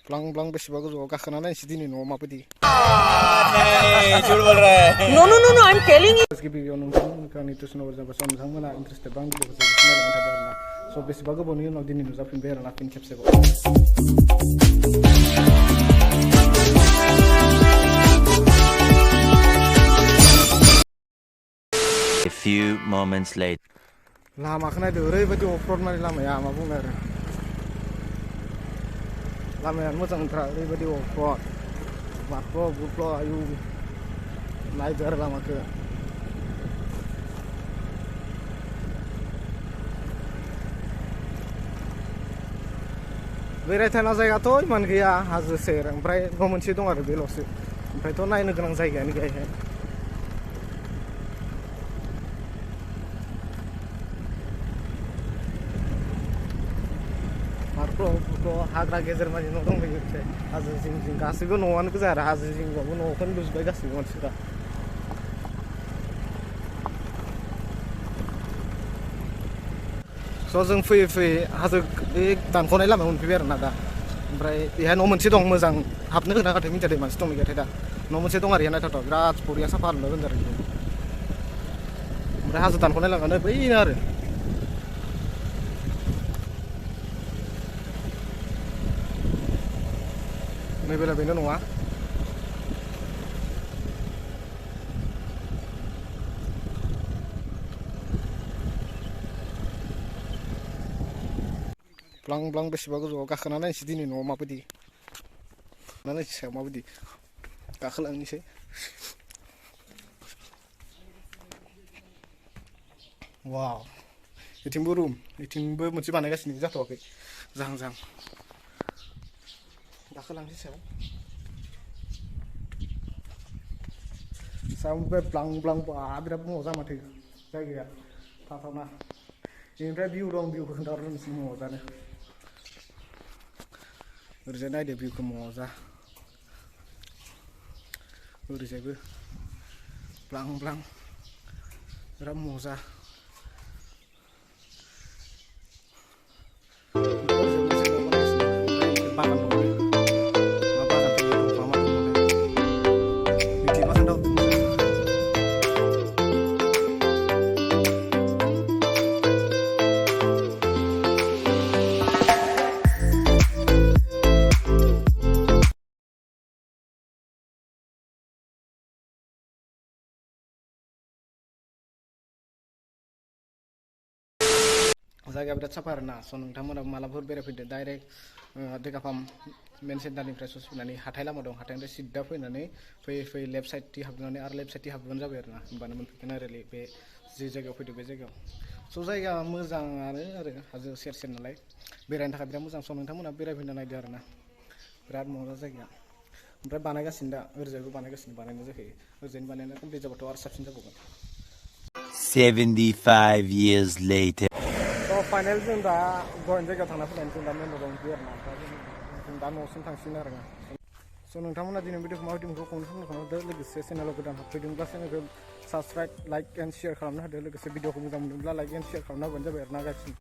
ब्लां ब्लां बेसेबा गोजौआव गाखोना नायनोसै दिनै न'आव माबायदि। No, no, no, no, I'm telling you. गिबियाव नोंथांमोनखौ आंनि टिउसनाव जाबाय स' नोंथांमोना इन्टारेस्टेड बा आं भिडिअखौ जोबोद नायलांबाय थादों आरोना स' बेसेबा गोबावनि उनाव दिनै नुजाफिनबाय आरोना फिन खेबसेबाव। A few moments later. लामाखौ नायदो ओरैबायदि अफर'ड माने लामाया मा बुंनो आरो लामायानो मोजां नंथारा ओरैबायदि अफर'ड बारफ्ल' बुरफ्ल' आयु नायदो आरो लामाखौ बेरायथावना जायगाथ' इमान गैया हाजो सेर ओमफ्राय न' मोनसे दं आरो बेल'सो ओमफ्रायथ' नायनो गोनां जायगायानो गैयाहाय हाग्रा गेजेर मानि न' दंफैयो ओमफ्राय हाजो जिं जिं गासैबो न'आनो गोजा आरो हाजो जिंबाबो न'खौनो लुजोब्बाय गासैबो मानसिफ्रा स' जों फैयै फैयै हाजो बे दानख'नाय लामायाव मोनफैबाय आरोना दा ओमफ्राय बेहाय न' मोनसे दं मोजां हाबनो होना नाथाय मिथियादै मानसि दं गैयाथाय दा न' मोनसे दं आरो इहा नायथावथाव बिराद बरिया साफा लुना दोनदों आरो ओमफ्राय हाजो दानख'नाय लामायानो बैनो आरो नैबेला बेनो नङा ब्लां ब्लां बेसेबा गोजौआव गाखोना नायनोसै दिनै न'आव माबायदि नायनोसै सायाव माबायदि गाखोलांनोसै वाव बेथिंबो रुम बेथिंबो मोनसे बानायगासिनो जाथ'वाखै जाहां जाहां गाखोलांनोसै सायाव सायावनिफ्राय ब्लां ब्लां बा बिराद मोजां माथो जायगाया थाथावना बेनिफ्राय भिउ दं भिउखौ खोन्थाहरनोसै मोजांनो ओरैजाय नायदो भिउखौ मोजां ओरैजायबो ब्लां ब्लां बिराद मोजां बागान दं मा बागान दंफां मा दं मिथियो मा खोन्थाहर जायगाया बिराद साफा आरोना स' नोंथांमोनाबो मालाबाफोर बेरायफैदो डाइरेक्ट देगाफाम मेन सेन्टारनिफ्राय ससे फैनानै हाथाय लामा दं हाथायनिफ्राय सिदा फैनानै फैयै फैयै लेफ्ट साइडथिं हाबनानै आरो लेफ्ट साइडथिं हाबबानो जाबाय आरोना होमबानो मोनफैगोन आरो बे जे जायगायाव फैदो बे जायगायाव स' जायगाया मोजाङानो आरो हाजो सेर सेर नालाय बेरायनो थाखाय बिराद मोजां स' नोंथांमोना बेरायफैना नायदो आरोना बिराद मोजां जायगाया ओमफ्राय बानायगासिनो दा ओरैजायबो बानायगासिनो बानायनाय जाखायो ओरैजायनो बानायनाया कमप्लिट जाबाथ' आरो साबसिन जाबावगोन 75 years later. स' फाइनेल जों दा दहायनि जायगायाव थांना फैनानै जों दा मेन र'डआव मोनफैयो आरोना ओमफ्राय जों दा न'सिम थांसिगोन आरोना स' नोंथांमोना दिनै भिडिअखौ माबायदि मोनखौ कमेन्ट खालामदो लोगोसे चेनेलाव गोदान हाबफैदोंब्ला चेनेलखौ साबसक्राइब लाइक एन्ड शेयार खालामनो होदो लोगोसे भिडिअखौ मोजां मोनदोंब्ला लाइक एन्ड शेयार खालामना होबानो जाबाय आरोना गासिबो